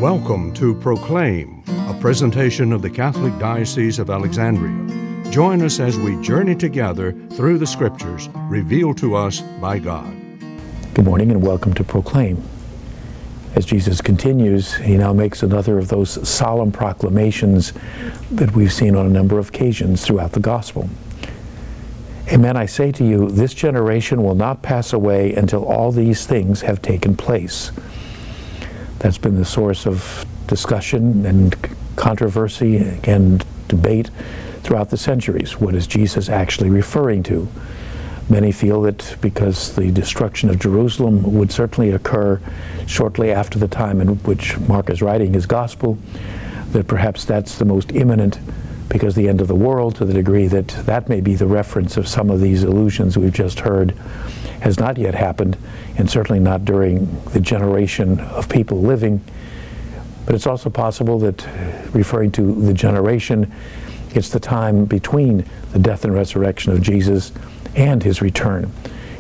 Welcome to Proclaim, a presentation of the Catholic Diocese of Alexandria. Join us as we journey together through the Scriptures revealed to us by God. Good morning and welcome to Proclaim. As Jesus continues, he now makes another of those solemn proclamations that we've seen on a number of occasions throughout the Gospel. Amen, I say to you, this generation will not pass away until all these things have taken place. That's been the source of discussion and controversy and debate throughout the centuries. What is Jesus actually referring to? Many feel that because the destruction of Jerusalem would certainly occur shortly after the time in which Mark is writing his gospel, that perhaps that's the most imminent because the end of the world, to the degree that that may be the reference of some of these allusions we've just heard, has not yet happened, and certainly not during the generation of people living. But it's also possible that, referring to the generation, it's the time between the death and resurrection of Jesus and his return.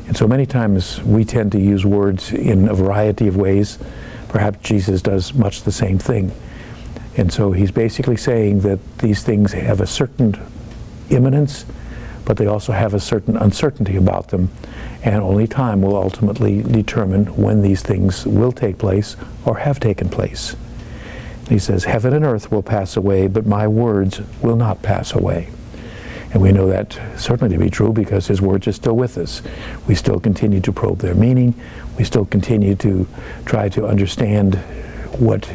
And so many times we tend to use words in a variety of ways. Perhaps Jesus does much the same thing. And so he's basically saying that these things have a certain imminence, but they also have a certain uncertainty about them, and only time will ultimately determine when these things will take place or have taken place. He says, heaven and earth will pass away, but my words will not pass away. And we know that certainly to be true because his words are still with us. We still continue to probe their meaning. We still continue to try to understand what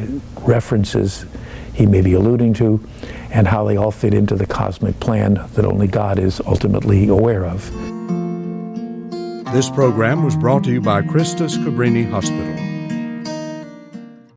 references he may be alluding to and how they all fit into the cosmic plan that only God is ultimately aware of. This program was brought to you by Christus Cabrini Hospital.